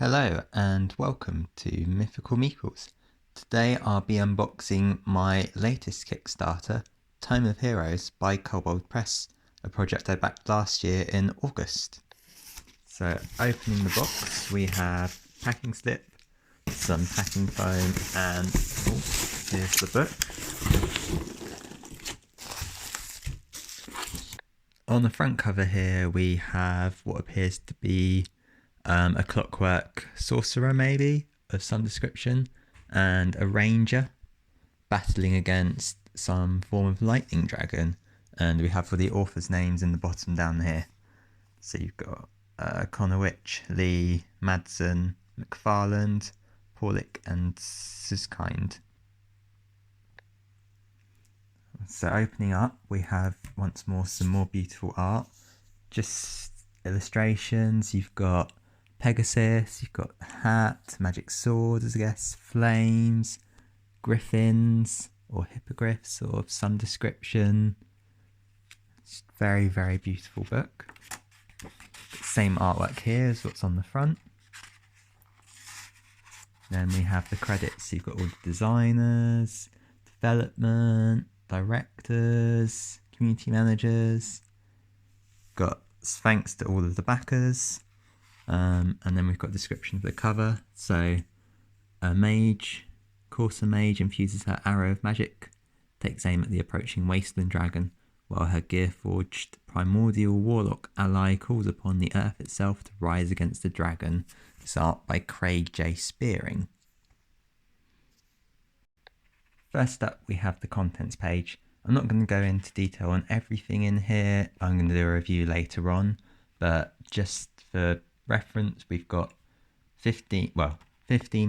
Hello and welcome to Mythical Meeples. Today I'll be unboxing my latest Kickstarter, Tome of Heroes by Kobold Press, a project I backed last year in August. So opening the box we have packing slip, some packing foam and here's the book. On the front cover here we have what appears to be a clockwork sorcerer maybe of some description and a ranger battling against some form of lightning dragon, and we have for the authors' names in the bottom down here. So you've got Conowitch, Lee, Madsen, McFarland, Paulick and Suskind. So opening up we have once more some more beautiful art, just illustrations. You've got Pegasus, you've got hat, magic swords, I guess, flames, griffins or hippogriffs or of some description. It's a very, very beautiful book. Same artwork here as what's on the front. Then we have the credits. You've got all the designers, development, directors, community managers. Got thanks to all of the backers. And then we've got a description of the cover. So a mage, Courser mage infuses her arrow of magic, takes aim at the approaching wasteland dragon, while her gear-forged primordial warlock ally calls upon the earth itself to rise against the dragon. This art by Craig J. Spearing. First up we have the contents page. I'm not going to go into detail on everything in here. I'm going to do a review later on, but just for reference, we've got 15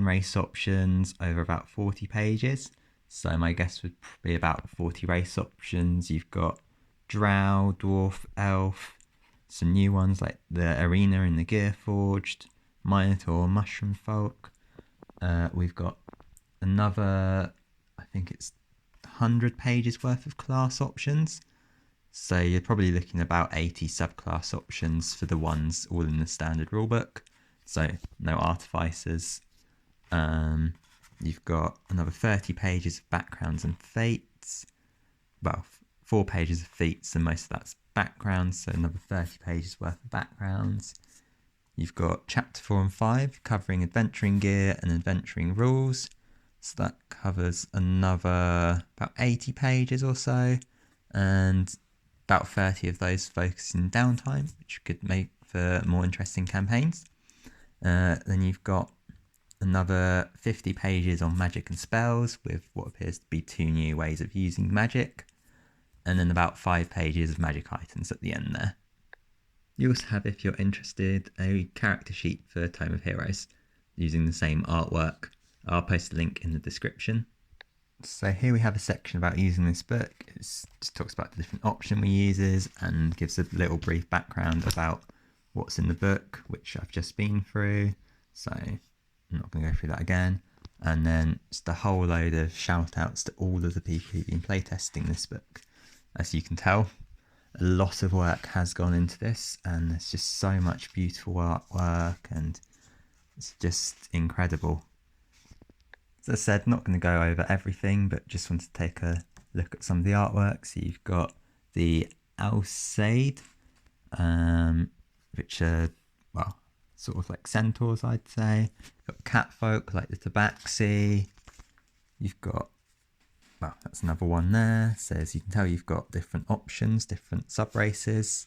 race options over about 40 pages. So my guess would be about 40 race options. You've got drow, dwarf, elf, some new ones like the arena and the gear forged, minotaur, mushroom folk. We've got another, I think it's 100 pages worth of class options. So you're probably looking at about 80 subclass options for the ones all in the standard rulebook. So no artificers. You've got another 30 pages of backgrounds and fates. Well, 4 pages of feats and most of that's backgrounds, so another 30 pages worth of backgrounds. You've got chapter 4 and 5 covering adventuring gear and adventuring rules. So that covers another about 80 pages or so, and about 30 of those focusing downtime, which could make for more interesting campaigns. Then you've got another 50 pages on magic and spells with what appears to be 2 new ways of using magic, and then about 5 pages of magic items at the end there. You also have, if you're interested, a character sheet for Tome of Heroes using the same artwork. I'll post a link in the description. So here we have a section about using this book. It just talks about the different option we uses and gives a little brief background about what's in the book, which I've just been through. So I'm not going to go through that again. And then just a whole load of shout outs to all of the people who've been playtesting this book. As you can tell, a lot of work has gone into this, and there's just so much beautiful artwork, and it's just incredible. As I said, not going to go over everything, but just want to take a look at some of the artwork. So you've got the Alseid, which are, well, sort of like centaurs, I'd say. You've got catfolk like the Tabaxi. You've got, well, that's another one there. So as you can tell, you've got different options, different sub-races,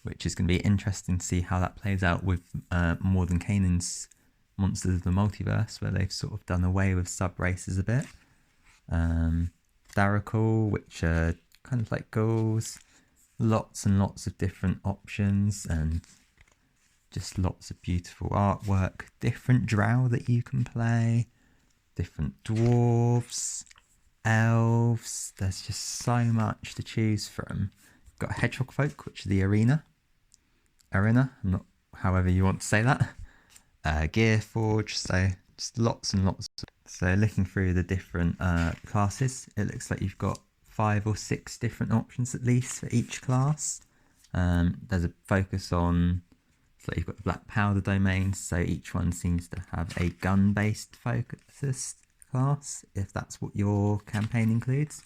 which is going to be interesting to see how that plays out with More Than Canaan's Monsters of the Multiverse, where they've sort of done away with sub-races a bit. Darakul, which are kind of like ghouls. Lots and lots of different options and just lots of beautiful artwork. Different drow that you can play. Different dwarves, elves. There's just so much to choose from. You've got hedgehog folk, which are the arena. I'm not, however you want to say that. Gear forge, so just lots and lots. So looking through the different classes, it looks like you've got 5 or 6 different options at least for each class. There's a focus on So you've got the black powder domains, so each one seems to have a gun-based focus class, if that's what your campaign includes.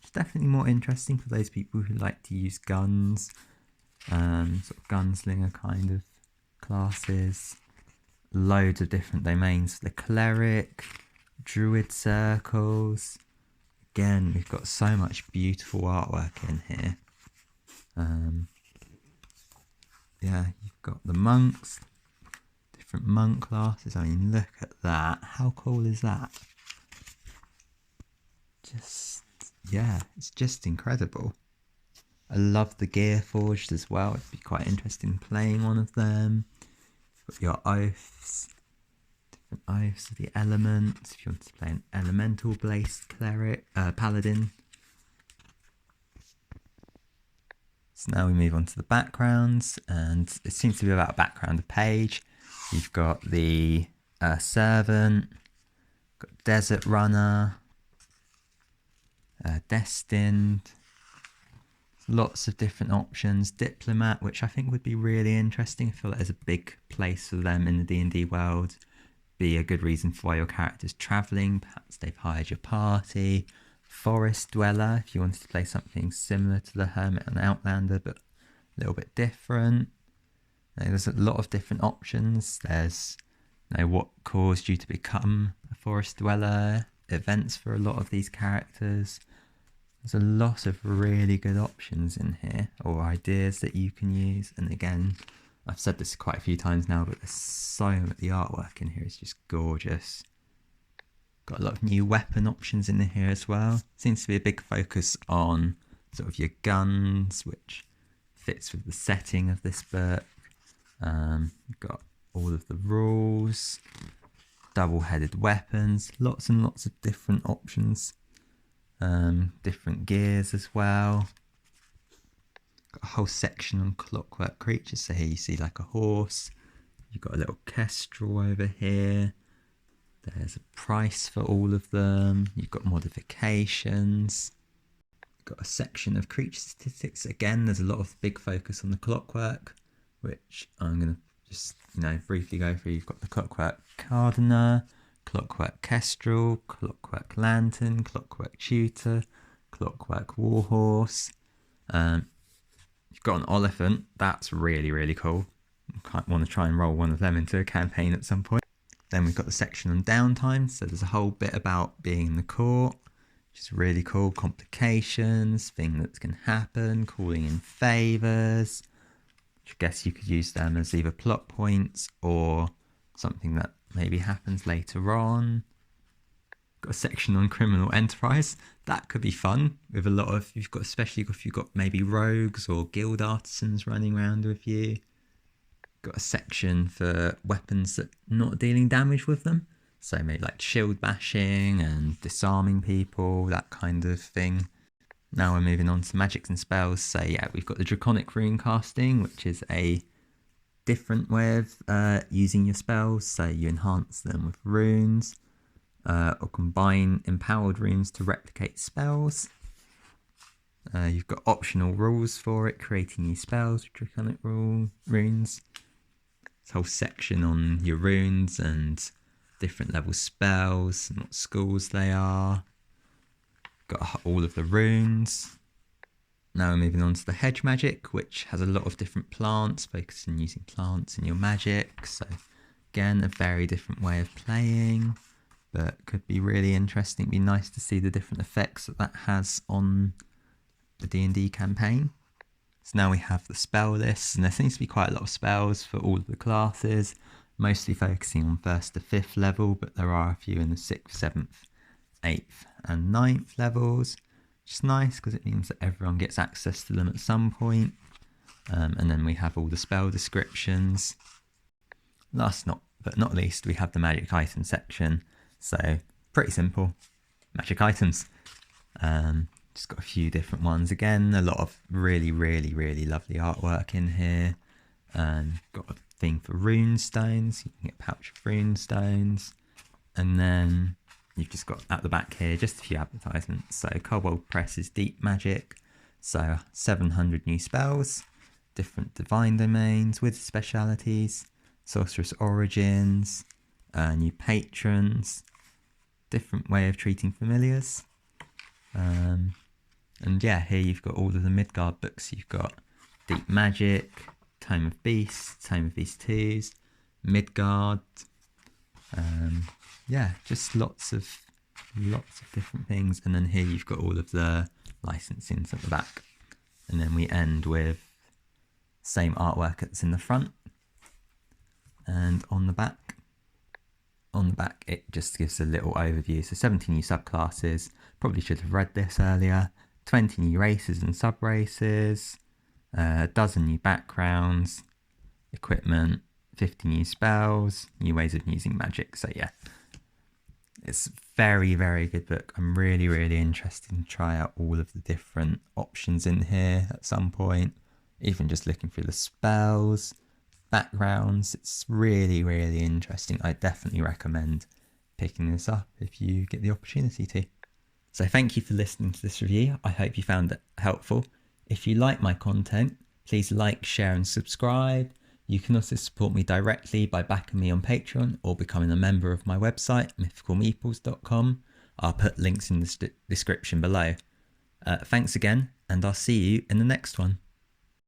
It's definitely more interesting for those people who like to use guns, sort of gunslinger kind of classes. Loads of different domains for the cleric, druid circles. Again, we've got so much beautiful artwork in here. Yeah, you've got the monks, different monk classes. I mean, look at that. How cool is that? Yeah, it's just incredible. I love the gear forged as well. It'd be quite interesting playing one of them. You've got your oaths, different oaths of the elements. If you want to play an elemental based cleric, paladin. So now we move on to the backgrounds, and it seems to be about a background a page. You've got the servant, got desert runner, destined. Lots of different options. Diplomat, which I think would be really interesting. I feel like there's a big place for them in the D&D world. Be a good reason for why your character's travelling. Perhaps they've hired your party. Forest dweller, if you wanted to play something similar to the hermit and outlander, but a little bit different. There's a lot of different options. There's what caused you to become a forest dweller, events for a lot of these characters. There's a lot of really good options in here, or ideas that you can use. And again, I've said this quite a few times now, but there's so much. The artwork in here is just gorgeous. Got a lot of new weapon options in here as well. Seems to be a big focus on sort of your guns, which fits with the setting of this book. You've got all of the rules, double-headed weapons, lots and lots of different options. Different gears as well. Got a whole section on clockwork creatures. So here you see like a horse. You've got a little kestrel over here. There's a price for all of them. You've got modifications. Got a section of creature statistics. Again, there's a lot of big focus on the clockwork, which I'm going to just briefly go through. You've got the clockwork gardener, clockwork kestrel, clockwork lantern, clockwork tutor, clockwork warhorse. You've got an elephant. That's really, really cool. I want to try and roll one of them into a campaign at some point. Then we've got the section on downtime. So there's a whole bit about being in the court, which is really cool. Complications, things that can happen, calling in favours. Which I guess you could use them as either plot points or something that maybe happens later on. Got a section on criminal enterprise. That could be fun with a lot of, especially if you've got maybe rogues or guild artisans running around with you. Got a section for weapons that are not dealing damage with them. So maybe like shield bashing and disarming people, that kind of thing. Now we're moving on to magics and spells. So yeah, we've got the Draconic rune casting, which is a different way of using your spells. So you enhance them with runes or combine empowered runes to replicate spells. You've got optional rules for it, creating new spells with Draconic runes. This whole section on your runes and different level spells and what schools they are. Got all of the runes. Now we're moving on to the Hedge Magic, which has a lot of different plants, focusing on using plants in your magic. So again, a very different way of playing, but could be really interesting. It'd be nice to see the different effects that has on the D&D campaign. So now we have the spell list, and there seems to be quite a lot of spells for all of the classes, mostly focusing on 1st to 5th level, but there are a few in the 6th, 7th, 8th and 9th levels, which is nice because it means that everyone gets access to them at some point. And then we have all the spell descriptions. Last but not least, we have the magic item section. So pretty simple, magic items. Just got a few different ones. Again, a lot of really, really, really lovely artwork in here. Got a thing for rune stones. You can get a pouch of rune stones. And then you've just got at the back here just a few advertisements. So Kobold Press is deep magic. So 700 new spells. different divine domains with specialities, sorceress origins, new patrons, different way of treating familiars. And yeah, here you've got all of the Midgard books. You've got Deep Magic, Tome of Beasts, Tome of Beasts 2s, Midgard. Yeah, just lots of different things. And then here you've got all of the licensings at the back. And then we end with same artwork that's in the front. And on the back it just gives a little overview. So 17 new subclasses, probably should have read this earlier. 20 new races and sub-races, a dozen new backgrounds, equipment, 50 new spells, new ways of using magic. So yeah, it's a very, very good book. I'm really, really interested to try out all of the different options in here at some point, even just looking through the spells, backgrounds. It's really, really interesting. I definitely recommend picking this up if you get the opportunity to. So thank you for listening to this review. I hope you found it helpful. If you like my content, please like, share and subscribe. You can also support me directly by backing me on Patreon or becoming a member of my website, mythicalmeeples.com. I'll put links in the description below. Thanks again, and I'll see you in the next one.